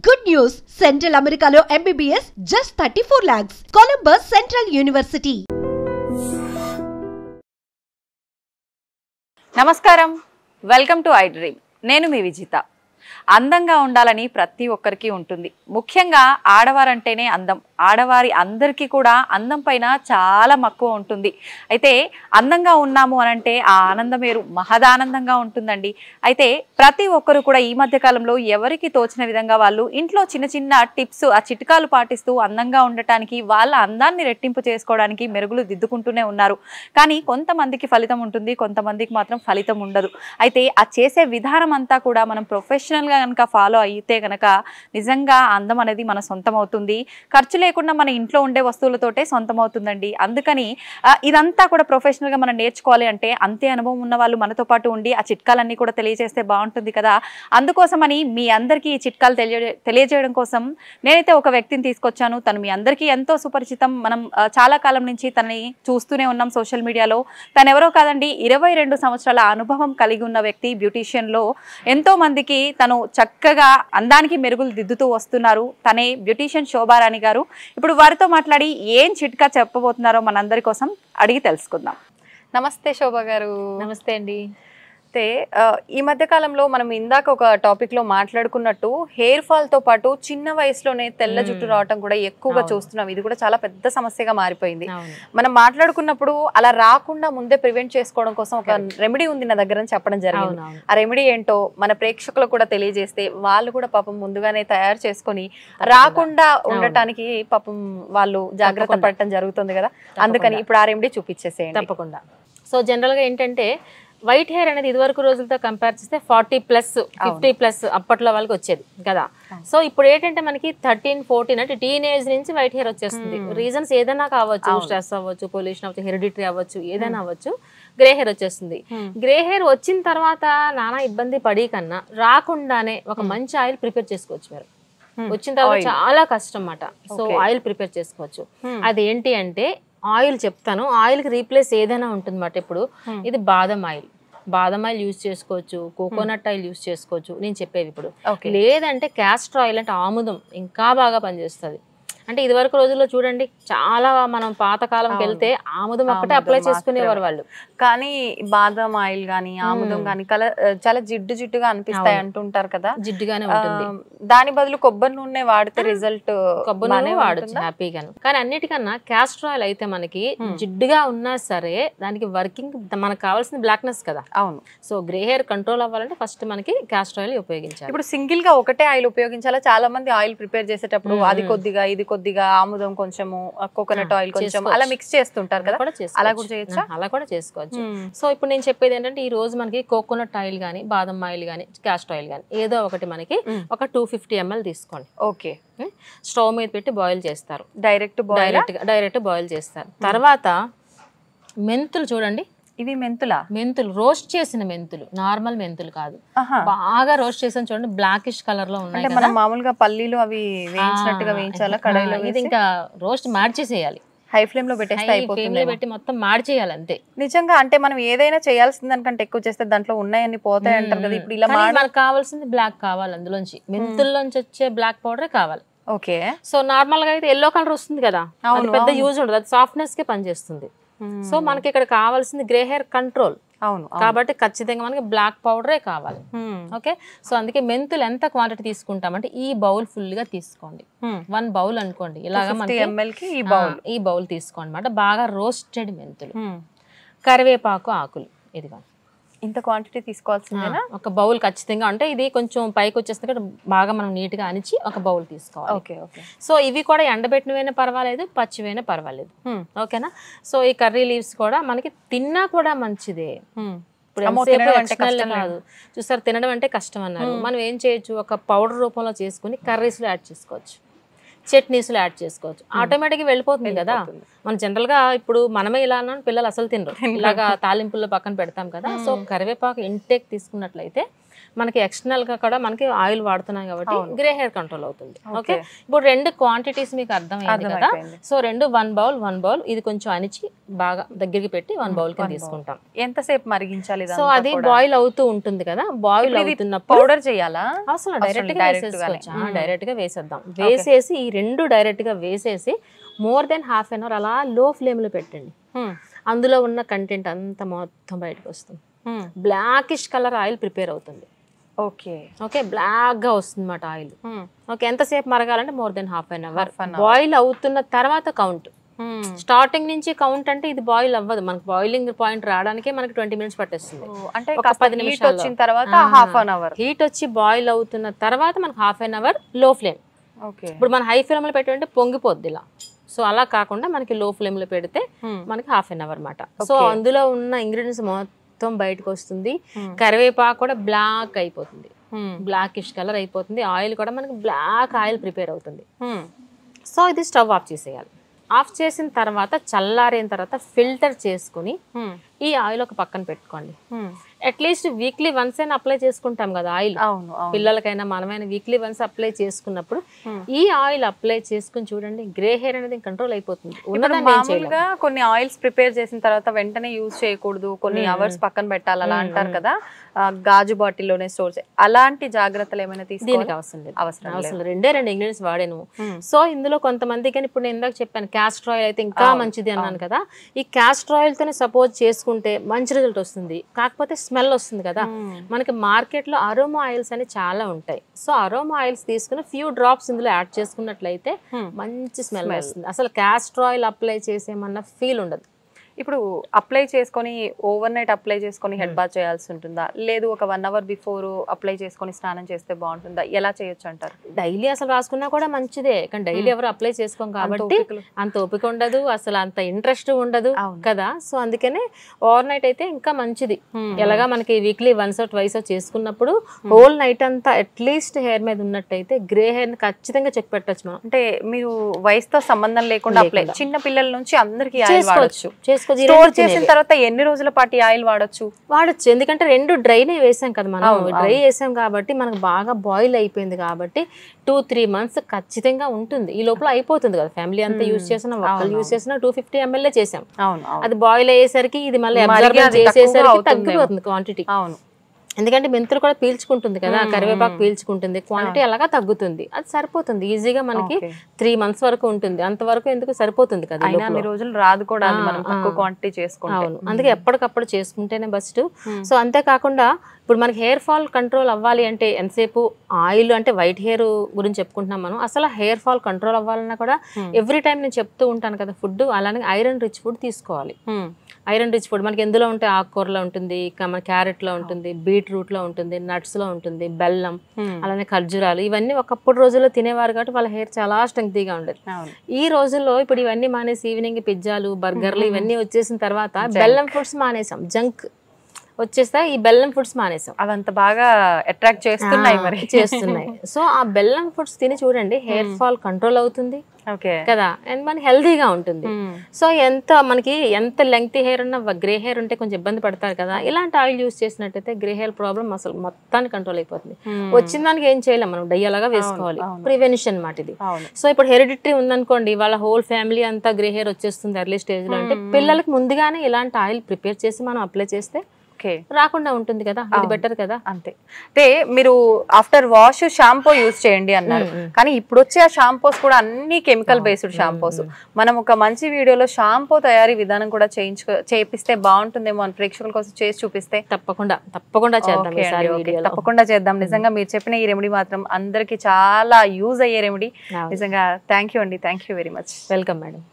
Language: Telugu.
Good news! Central Americano MBBS just 34 lakhs. Columbus Central University. నమస్కారం, వెల్కమ్ టు ఐ డ్రీమ్. నేను మీ విజిత. అందంగా ఉండాలని ప్రతి ఒక్కరికి ఉంటుంది. ముఖ్యంగా ఆడవారంటేనే అందం. ఆడవారి అందరికీ కూడా అందం పైన చాలా మక్కువ ఉంటుంది. అయితే అందంగా ఉన్నాము అనంటే ఆ ఆనందం వేరు, మహదానందంగా ఉంటుందండి. అయితే ప్రతి ఒక్కరు కూడా ఈ మధ్య కాలంలో ఎవరికి తోచిన విధంగా వాళ్ళు ఇంట్లో చిన్న చిన్న టిప్స్, ఆ చిట్కాలు పాటిస్తూ అందంగా ఉండటానికి, వాళ్ళ అందాన్ని రెట్టింపు చేసుకోవడానికి మెరుగులు దిద్దుకుంటూనే ఉన్నారు. కానీ కొంతమందికి ఫలితం ఉంటుంది, కొంతమందికి మాత్రం ఫలితం ఉండదు. అయితే ఆ చేసే విధానం అంతా కూడా మనం ప్రొఫెషనల్గా కనుక ఫాలో అయితే కనుక నిజంగా అందం అనేది మన సొంతం అవుతుంది. ఖర్చు లేకుండా మన ఇంట్లో ఉండే వస్తువులతోటే సొంతం అవుతుందండి. అందుకని ఇదంతా కూడా ప్రొఫెషనల్గా మనం నేర్చుకోవాలి అంటే అంతే అనుభవం ఉన్న వాళ్ళు మనతో పాటు ఉండి ఆ చిట్కాలన్నీ కూడా తెలియజేస్తే బాగుంటుంది కదా. అందుకోసమని మీ అందరికీ ఈ చిట్కాలు తెలియజేయడం కోసం నేనైతే ఒక వ్యక్తిని తీసుకొచ్చాను. తను మీ అందరికీ ఎంతో సుపరిచితం. మనం చాలా కాలం నుంచి తనని చూస్తూనే ఉన్నాం సోషల్ మీడియాలో. తను ఎవరో కాదండి, 22 సంవత్సరాల అనుభవం కలిగి ఉన్న వ్యక్తి. బ్యూటీషియన్లో ఎంతో మందికి తను చక్కగా అందానికి మెరుగులు దిద్దుతూ వస్తున్నారు. తనే బ్యూటీషియన్ శోభారాణి గారు. ఇప్పుడు వారితో మాట్లాడి ఏం చిట్కా చెప్పబోతున్నారో మనందరి కోసం అడిగి తెలుసుకుందాం. నమస్తే శోభా గారు. నమస్తే అండి. అయితే ఈ మధ్య కాలంలో మనం ఇందాక ఒక టాపిక్ లో మాట్లాడుకున్నట్టు హెయిర్ ఫాల్ తో పాటు చిన్న వయసులోనే తెల్ల జుట్టు రావటం కూడా ఎక్కువగా చూస్తున్నాం. ఇది కూడా చాలా పెద్ద సమస్యగా మారిపోయింది. మనం మాట్లాడుకున్నప్పుడు అలా రాకుండా ముందే ప్రివెంట్ చేసుకోవడం కోసం ఒక రెమెడీ ఉంది నా దగ్గర చెప్పడం జరిగింది. ఆ రెమెడీ ఏంటో మన ప్రేక్షకులకు కూడా తెలియజేస్తే వాళ్ళు కూడా పాపం ముందుగానే తయారు చేసుకొని రాకుండా ఉండటానికి పాపం వాళ్ళు జాగ్రత్త పడటం జరుగుతుంది కదా. అందుకని ఇప్పుడు ఆ రెమెడీ చూపించేసేయండి. తప్పకుండా. సో జనరల్గా ఏంటంటే వైట్ హెయిర్ అనేది ఇదివరకు రోజులతో కంపేర్ చేస్తే 40+, 50+ అప్పట్లో వాళ్ళకి వచ్చేది కదా. సో ఇప్పుడు ఏంటంటే మనకి 13, 14 అంటే టీనేజ్ నుంచి వైట్ హెయిర్ వచ్చేస్తుంది. రీజన్స్ ఏదైనా కావచ్చు, స్ట్రెస్ అవ్వచ్చు, పొల్యూషన్ అవ్వచ్చు, హెరిడిటరీ అవ్వచ్చు, ఏదైనా అవ్వచ్చు, గ్రే హెయిర్ వచ్చేస్తుంది. గ్రే హెయిర్ వచ్చిన తర్వాత నానా ఇబ్బంది పడి కన్నా రాకుండానే ఒక మంచి ఆయిల్ ప్రిపేర్ చేసుకోవచ్చు. మీరు వచ్చిన తర్వాత చాలా కష్టం అన్నమాట. సో ఆయిల్ ప్రిపేర్ చేసుకోవచ్చు. అది ఏంటి అంటే ఆయిల్ చెప్తాను. ఆయిల్ కి రీప్లేస్ ఏదైనా ఉంటుంది అన్నమాట. ఇప్పుడు ఇది బాదం ఆయిల్ యూజ్ చేసుకోవచ్చు, కోకోనట్ ఆయిల్ యూజ్ చేసుకోవచ్చు నేను చెప్పేది ఇప్పుడు. లేదంటే క్యాస్టర్ ఆయిల్ అంటే ఆముదం ఇంకా బాగా పనిచేస్తుంది. అంటే ఇదివరకు రోజుల్లో చూడండి, చాలా మనం పాతకాలంకి వెళ్తే ఆముదం ఒక్కటే అప్లై చేసుకునేవారు వాళ్ళు. కానీ బాదం ఆయిల్ గానీ ఆముదం గానీ చాలా జిడ్డుగా అనిపిస్తాయి అంటుంటారు కదా. జిడ్డుగానే ఉంటుంది. దాని బదులు కొబ్బరి నూనె వాడితే రిజల్ట్ కొబ్బరి నూనె వాడచ్చు హ్యాపీగాను. కానీ అన్నిటికన్నా క్యాస్టర్ ఆయిల్ అయితే మనకి జిడ్డుగా ఉన్నా సరే దానికి వర్కింగ్ మనకు కావాల్సిన బ్లాక్నెస్ కదా. అవును. సో గ్రే హెయిర్ కంట్రోల్ అవ్వాలంటే ఫస్ట్ మనకి క్యాస్టర్ ఆయిల్ ఉపయోగించాలి. ఇప్పుడు సింగిల్ గా ఒకటే ఆయిల్ ఉపయోగించాలా? చాలా మంది ఆయిల్ ప్రిపేర్ చేసేటప్పుడు అది కొద్దిగా ఇది కొద్దిగా ఆముదం కొంచెము, కోకోనట్ ఆయిల్ కొంచెం అలా మిక్స్ చేస్తుంటారు కదా. అలా కూడా చేయొచ్చా? అలా కూడా చేసుకోవచ్చు. సో ఇప్పుడు నేను చెప్పేది ఏంటంటే ఈ రోజు మనకి కోకోనట్ ఆయిల్ గానీ, బాదం ఆయిల్ గానీ, క్యాస్టర్ ఆయిల్ గానీ ఏదో ఒకటి మనకి ఒక 250 ml తీసుకోండి. ఓకే. స్టవ్ మీద పెట్టి బాయిల్ చేస్తారు. డైరెక్ట్ బాయిల్ చేస్తారు. తర్వాత మెంతులు చూడండి, ఇవి మెంతులు రోస్ట్ చేసిన మెంతులు, నార్మల్ మెంతులు కాదు, బాగా రోస్ట్ చేసిన చూడండి, బ్లాకిష్ కలర్ లో ఉన్నాయి. మనం మామూలుగా పల్లీలు అవి వేయించినట్టుగా వేయించాలా కడాయిలో? ఇది ఇంకా రోస్ట్ మార్చేసేయాలి. హై ఫ్లేమ్ లో పెట్టేస్తే అయిపోతుంది. పెట్టి మొత్తం మార్చేయాలి అంతే. నిజంగా అంటే మనం ఏదైనా చేయాల్సిన దానికంటే ఎక్కువ చేస్తే దాంట్లో ఉన్నాయని పోతాయి అంటారు కదా. ఇప్పుడు ఇలా మనకు కావాల్సింది బ్లాక్ కావాలి, అందులోంచి మెంతుల్లోంచి వచ్చే బ్లాక్ పౌడరే కావాలి. ఓకే. సో నార్మల్ గా అయితే ఎల్లో కలర్ వస్తుంది కదా, పెద్ద యూజ్ ఉండదు, అది సాఫ్ట్నెస్ కే పనిచేస్తుంది. సో మనకి ఇక్కడ కావాల్సింది గ్రే హెయిర్ కంట్రోల్. అవును. కాబట్టి ఖచ్చితంగా మనకి బ్లాక్ పౌడరే కావాలి. ఓకే. సో అందుకే మెంతులు ఎంత క్వాంటిటీ తీసుకుంటామంటే ఈ బౌల్ ఫుల్ గా తీసుకోండి. 1 బౌల్ అనుకోండి. ఇలాగా ఈ బౌల్ తీసుకోండి అన్నమాట. బాగా రోస్టెడ్ మెంతులు, కరివేపాకు ఆకులు, ఇదిగా ఇంత క్వాంటిటీ తీసుకోవాల్సిందేనా? ఒక బౌల్ ఖచ్చితంగా. అంటే ఇది కొంచెం పైకి వచ్చేస్తే బాగా మనం నీట్ గా అనిచి ఒక బౌల్ తీసుకోవాలి. ఓకే. ఓకే. సో ఇవి కూడా ఎండబెట్టినవైనా పర్వాలేదు, పచ్చివైనా పర్వాలేదు. ఓకేనా. సో ఈ కర్రీ లీవ్స్ కూడా మనకి తిన్నా కూడా మంచిదే. కాదు, చూసారు, తినడం అంటే కష్టం అన్నారు. మనం ఏం చేయొచ్చు, ఒక పౌడర్ రూపంలో చేసుకుని కర్రీస్ లో యాడ్ చేసుకోవచ్చు, చట్నీస్లో యాడ్ చేసుకోవచ్చు. ఆటోమేటిక్గా వెళ్ళిపోతుంది కదా. మనం జనరల్ గా ఇప్పుడు మనమే ఇలా అన్నాను, పిల్లలు అసలు తినరు. ఇలాగా తాలింపుల్లో పక్కన పెడతాం కదా. సో కరివేపాకు ఇంటేక్ తీసుకున్నట్లయితే మనకి ఎక్స్టర్నల్ గా కూడా మనకి ఆయిల్ వాడుతున్నాం కాబట్టి గ్రే హెయిర్ కంట్రోల్ అవుతుంది. ఓకే, ఇప్పుడు 2 క్వాంటిటీస్ మీకు అర్థమైంది కదా. సో 2 1 బౌల్ ఇది కొంచెం అనిచి బాగా దగ్గరికి పెట్టి 1 బౌల్ కింద తీసుకుంటాం. ఎంతసేపు మరిగించాలి? సో అది బాయిల్ అవుతూ ఉంటుంది కదా, బాయిల్ అవుతున్నప్పుడు పౌడర్ చేయాలా? అసలు డైరెక్ట్ గా వేసేద్దాం. వేసేసి ఈ 2 డైరెక్ట్ గా వేసేసి more then half an hour అలా లో ఫ్లేమ్ లో పెట్టండి. అందులో ఉన్న కంటెంట్ అంతా మొత్తం బయటకు వస్తుంది. బ్లాకిష్ కలర్ ఆయిల్ ప్రిపేర్ అవుతుంది. ఓకే ఓకే, బ్లాక్ గా వస్తుంది అన్నమాట ఆయిల్. ఓకే, ఎంతసేపు మరగాలంటే more then half an hour. Boil అవుతున్న తర్వాత కౌంట్. స్టార్టింగ్ నుంచి కౌంట్ అంటే ఇది బాయిల్ అవ్వదు, మనకి బాయిలింగ్ పాయింట్ రావడానికి మనకి 20 minutes పట్టేస్తుంది. అంటే ఒక 10 నిమిషాలు వచ్చిన తర్వాత హాఫ్ అన్ అవర్ హీట్ వచ్చి బాయిల్ అవుతున్న తర్వాత మనకి half an hour low flame. Okay, ఇప్పుడు మన హై ఫ్లేమ్ లో పెట్టంటే పొంగిపోద్ది ఇలా. సో అలా కాకుండా మనకి లో ఫ్లేమ్ లో పెడితే మనకి హాఫ్ అన్ అవర్ అన్నమాట. సో అందులో ఉన్న ఇంగ్రీడియంట్స్ మొత్తం బయటకు వస్తుంది. కరివేపాకు కూడా బ్లాక్ అయిపోతుంది, బ్లాకిష్ కలర్ అయిపోతుంది. ఆయిల్ కూడా మనకి బ్లాక్ ఆయిల్ ప్రిపేర్ అవుతుంది. సో ఇది స్టవ్ ఆఫ్ చేసేయాలి. ఆఫ్ చేసిన తర్వాత చల్లారిన తర్వాత ఫిల్టర్ చేసుకుని ఈ ఆయిల్ ఒక పక్కన పెట్టుకోండి. అట్లీస్ట్ వీక్లీ వన్స్ అయినా అప్లై చేసుకుంటాం కదా ఆయిల్. పిల్లలకైనా మనమైనా వీక్లీ వన్స్ అప్లై చేసుకున్నప్పుడు ఈ ఆయిల్ అప్లై చేసుకుని చూడండి, గ్రే హెయిర్ అనేది కంట్రోల్ అయిపోతుంది. మామూలుగా కొన్ని ఆయిల్స్ ప్రిపేర్ చేసిన తర్వాత వెంటనే యూజ్ చేయకూడదు, కొన్ని అవర్స్ పక్కన పెట్టాలి అలా అంటారు కదా, గాజు బాటిల్లోనే స్టోర్ చేయాలి. అలాంటి జాగ్రత్తలు ఏమైనా దీనికి అవసరం లేదు. అవసరం 2 ఇంగ్రీడియంట్స్ వాడాను. సో ఇందులో కొంతమందికి ఇప్పుడు నేను ఇందాక చెప్పాను క్యాస్టర్ ఆయిల్ అయితే ఇంకా మంచిది అన్నాను కదా. ఈ క్యాస్టర్ ఆయిల్ తోనే సపోజ్ చేసుకుంటే మంచి రిజల్ట్ వస్తుంది. కాకపోతే స్మెల్ వస్తుంది కదా. మనకి మార్కెట్ లో అరోమా ఆయిల్స్ అని చాలా ఉంటాయి. సో అరోమా ఆయిల్స్ తీసుకుని ఫ్యూ డ్రాప్స్ ఇందులో యాడ్ చేసుకున్నట్లయితే మంచి స్మెల్ వస్తుంది. అసలు క్యాస్టర్ ఆయిల్ అప్లై చేసేమన్నా ఫీల్ ఉండదు. ఇప్పుడు అప్లై చేసుకొని ఓవర్ నైట్ అప్లై చేసుకొని హెడ్ బాత్ చేయాల్సి ఉంటుందా, లేదు ఒక 1 hour బిఫోర్ అప్లై చేసుకొని స్నానం చేస్తే బాగుంటుందా, ఎలా చేయొచ్చు అంటారు? డైలీ అసలు రాసుకున్నా కూడా మంచిదే, కానీ డైలీ ఎవరు అప్లై చేసుకోం కాబట్టి అంత ఓపిక ఉండదు, అసలు అంత ఇంట్రెస్ట్ ఉండదు కదా. సో అందుకనే ఓవర్ నైట్ అయితే ఇంకా మంచిది. ఎలాగా మనకి వీక్లీ వన్స్ ట్వైస్ చేసుకున్నప్పుడు హోల్ నైట్ అంతా అట్లీస్ట్ హెయిర్ మీద ఉన్నట్టయితే గ్రే హెయిర్ ఖచ్చితంగా చెక్ పెట్టచ్చు మనం. అంటే మీరు వయసుతో సంబంధం లేకుండా అప్లై, చిన్న పిల్లల నుంచి అందరికి చేసుకోవచ్చు. స్టోర్ చేసిన తర్వాత ఎన్ని రోజుల పాటు ఆయిల్ వాడొచ్చు? ఎందుకంటే 2 డ్రైనే వేసాం కదా మనం. డ్రై వేసాం కాబట్టి మనకు బాగా బాయిల్ అయిపోయింది కాబట్టి 2-3 months ఖచ్చితంగా ఉంటుంది. ఈ లోపల అయిపోతుంది కదా. ఫ్యామిలీ అంతా యూజ్ చేసిన, ఒక్కళ్ళు యూజ్ చేసిన 250 ml చేసాం. అది బాయిల్ అయ్యేసరికి ఇది మళ్ళీ అబ్జర్వ్ చేసేసరికి తగ్గిపోతుంది క్వాంటిటీ. ఎందుకంటే మెంతులు కూడా పీల్చుకుంటుంది కదా, కరివేపాకు పీల్చుకుంటుంది, క్వాంటిటీ అలాగా తగ్గుతుంది. అది సరిపోతుంది ఈజీగా. మనకి 3 months వరకు ఉంటుంది, అంతవరకు ఎందుకు సరిపోతుంది కదా. అన్ని రోజులు రాదు కూడా, మనం తక్కువ క్వాంటిటీ చేసుకుంటాం. అందుకే ఎప్పటికప్పుడు చేసుకుంటేనే బెస్ట్. సో అంతేకాకుండా ఇప్పుడు మనకి హెయిర్ ఫాల్ కంట్రోల్ అవ్వాలి అంటే ఎంతసేపు ఆయిల్ అంటే వైట్ హెయిర్ గురించి చెప్పుకుంటున్నాం మనం. అసలు హెయిర్ ఫాల్ కంట్రోల్ అవ్వాలన్నా కూడా ఎవ్రీ టైం నేను చెప్తూ ఉంటాను కదా ఫుడ్, అలానే ఐరన్ రిచ్ ఫుడ్ తీసుకోవాలి. ఐరన్ రిచ్ ఫుడ్ మనకి ఎందులో ఉంటాయి? ఆకుకూరలో ఉంటుంది, మన క్యారెట్లో ఉంటుంది, బీట్రూట్లో ఉంటుంది, నట్స్లో ఉంటుంది, బెల్లం, అలానే ఖర్జూరాలు. ఇవన్నీ ఒకప్పుడు రోజుల్లో తినేవారు కాబట్టి వాళ్ళ హెయిర్ చాలా స్ట్రెంగ్తీగా ఉండేది. ఈ రోజుల్లో ఇప్పుడు ఇవన్నీ మానేసి ఈవినింగ్ పిజ్జాలు, బర్గర్లు ఇవన్నీ వచ్చేసిన తర్వాత బెల్లం ఫుడ్స్ మానేసాం, జంక్ వచ్చేస్తా ఈ బెల్లం ఫుడ్స్ మానేసాం. అవంత బాగా అట్రాక్ట్ చేస్తున్నాయి మరి చేస్తున్నాయి. సో ఆ బెల్లం ఫుడ్స్ తిని చూడండి, హెయిర్ ఫాల్ కంట్రోల్ అవుతుంది కదా, అండ్ మనకి హెల్దీగా ఉంటుంది. సో ఎంత లెంగ్తీ హెయిర్ ఉన్నా గ్రే హెయిర్ ఉంటే కొంచెం ఇబ్బంది పడతారు కదా. ఇలాంటి ఆయిల్ యూజ్ చేసినట్టయితే గ్రే హెయిర్ ప్రాబ్లం అసలు మొత్తాన్ని కంట్రోల్ అయిపోతుంది. వచ్చిన దానికి ఏం చేయలేం, మనం డై అలాగా వేసుకోవాలి, ప్రివెన్షన్ అన్నమాట ఇది. సో ఇప్పుడు హెరిడిటరీ ఉందనుకోండి, వాళ్ళ హోల్ ఫ్యామిలీ అంతా గ్రే హెయిర్ వచ్చేస్తుంది ఎర్లీ స్టేజ్ లో అంటే పిల్లలకి ముందుగానే ఇలాంటి ఆయిల్ ప్రిపేర్ చేసి మనం అప్లై చేస్తే రాకుండా ఉంటుంది కదా, ఇది బెటర్ కదా. అంతే. అంటే మీరు ఆఫ్టర్ వాష్ షాంపూ యూజ్ చేయండి అన్నారు, కానీ ఇప్పుడు వచ్చే ఆ షాంపూస్ కూడా అన్ని కెమికల్ బేస్డ్ షాంపూస్. మనం ఒక మంచి వీడియోలో షాంపూ తయారీ విధానం కూడా చేపిస్తే బాగుంటుందేమో అని ప్రేక్షకుల కోసం చేసి చూపిస్తే తప్పకుండా చేద్దాం. తప్పకుండా చేద్దాం. నిజంగా మీరు చెప్పిన ఈ రెమెడీ మాత్రం అందరికి చాలా యూజ్ అయ్యే రెమెడీ. నిజంగా థ్యాంక్ యూ అండి. Thank you very much. Welcome madam.